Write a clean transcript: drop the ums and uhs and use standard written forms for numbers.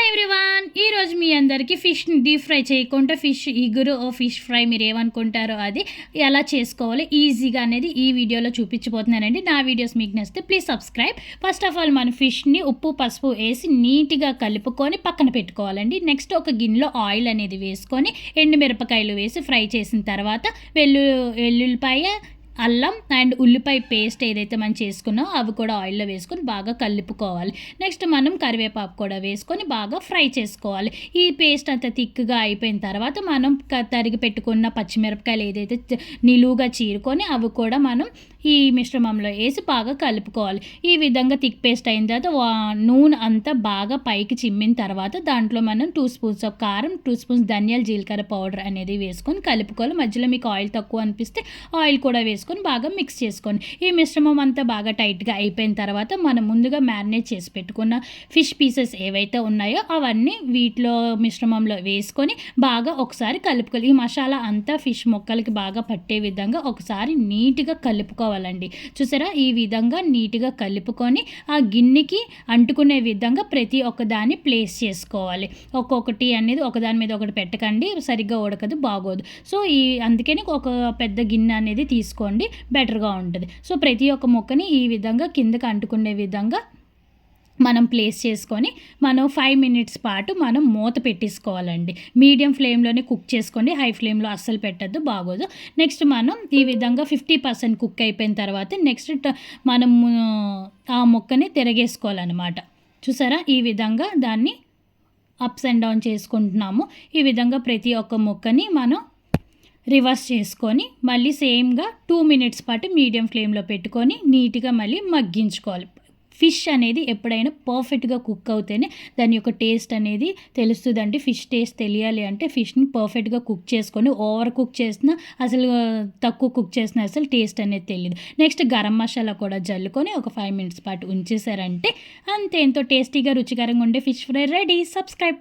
Everyone ఈరోజు మీ అందరికీ ఫిష్ని deep fry చేయకుండా ఫిష్ ఇగురు ఫిష్ ఫ్రై మీరు ఏమనుకుంటారో అది ఎలా చేసుకోవాలి ఈజీగా అనేది ఈ వీడియోలో చూపించబోతున్నానండి. నా వీడియోస్ మీకు నచ్చితే please subscribe. First of all మన ఫిష్ని ఉప్పు పసుపు వేసి నీట్గా కలుపుకొని పక్కన పెట్టుకోవాలండి. నెక్స్ట్ ఒక గిన్నెలో ఆయిల్ అనేది వేసుకొని ఎండుమిరపకాయలు వేసి ఫ్రై చేసిన తర్వాత వెల్లుల్లిపాయ అల్లం అండ్ ఉల్లిపాయ పేస్ట్ ఏదైతే మనం చేసుకున్నామో అవి కూడా ఆయిల్లో వేసుకొని బాగా కలుపుకోవాలి. నెక్స్ట్ మనం కరివేపాకు కూడా వేసుకొని బాగా ఫ్రై చేసుకోవాలి. ఈ పేస్ట్ అంతా థిక్గా అయిపోయిన తర్వాత మనం తరిగి పెట్టుకున్న పచ్చిమిరపకాయలు ఏదైతే నిలువుగా చీరుకొని అవి కూడా మనం ఈ మిశ్రమంలో వేసి బాగా కలుపుకోవాలి. ఈ విధంగా థిక్ పేస్ట్ అయిన తర్వాత నూనె అంతా బాగా పైకి చిమ్మిన తర్వాత దాంట్లో మనం 2 స్పూన్స్ ఆఫ్ కారం, 2 స్పూన్స్ ధనియాల జీలకర్ర పౌడర్ అనేది వేసుకొని కలుపుకోవాలి. మధ్యలో మీకు ఆయిల్ తక్కువ అనిపిస్తే ఆయిల్ కూడా వేసుకొని బాగా మిక్స్ చేసుకోండి. ఈ మిశ్రమం అంతా బాగా టైట్గా అయిపోయిన తర్వాత మనం ముందుగా మ్యారినేట్ చేసి పెట్టుకున్న ఫిష్ పీసెస్ ఏవైతే ఉన్నాయో అవన్నీ వీటిలో మిశ్రమంలో వేసుకొని బాగా ఒకసారి కలుపుకోవాలి. ఈ మసాలా అంతా ఫిష్ ముక్కలకి బాగా పట్టే విధంగా ఒకసారి నీట్గా కలుపుకోవాలండి. చూసారా, ఈ విధంగా నీట్గా కలుపుకొని ఆ గిన్నెకి అంటుకునే విధంగా ప్రతి ఒక్కదాన్ని ప్లేస్ చేసుకోవాలి. ఒక్కొక్కటి అనేది ఒకదాని మీద ఒకటి పెట్టకండి, సరిగ్గా ఉడకదు, బాగోదు. సో అందుకని ఒక పెద్ద గిన్నె అనేది తీసుకోండి, బెటర్గా ఉంటుంది. సో ప్రతి ఒక్క ముక్కని ఈ విధంగా కిందకి అంటుకునే విధంగా మనం ప్లేస్ చేసుకొని మనం 5 మినిట్స్ పాటు మనం మూత పెట్టేసుకోవాలండి. మీడియం ఫ్లేమ్లోనే కుక్ చేసుకోండి, హై ఫ్లేమ్లో అస్సలు పెట్టద్దు, బాగోదు. నెక్స్ట్ మనం ఈ విధంగా 50% కుక్ అయిపోయిన తర్వాత నెక్స్ట్ మనం ఆ ముక్కని తిరగేసుకోవాలన్నమాట. చూసారా, ఈ విధంగా దాన్ని అప్స్ అండ్ డౌన్ చేసుకుంటున్నాము. ఈ విధంగా ప్రతి ఒక్క ముక్కని మనం రివర్స్ చేసుకొని మళ్ళీ సేమ్గా 2 మినిట్స్ పాటు మీడియం ఫ్లేమ్లో పెట్టుకొని నీట్గా మళ్ళీ మగ్గించుకోవాలి. ఫిష్ అనేది ఎప్పుడైనా పర్ఫెక్ట్గా కుక్ అవుతేనే దాని యొక్క టేస్ట్ అనేది తెలుస్తుందండి. ఫిష్ టేస్ట్ తెలియాలి అంటే ఫిష్ని పర్ఫెక్ట్గా కుక్ చేసుకొని ఓవర్ కుక్ చేసినా అసలు తక్కువ కుక్ చేసినా అసలు టేస్ట్ అనేది తెలియదు. నెక్స్ట్ గరం మసాలా కూడా జల్లుకొని ఒక 5 మినిట్స్ పాటు ఉంచేసారంటే అంతే, ఎంతో టేస్టీగా రుచికరంగా ఉండే ఫిష్ ఫ్రై రెడీ. సబ్స్క్రైబ్.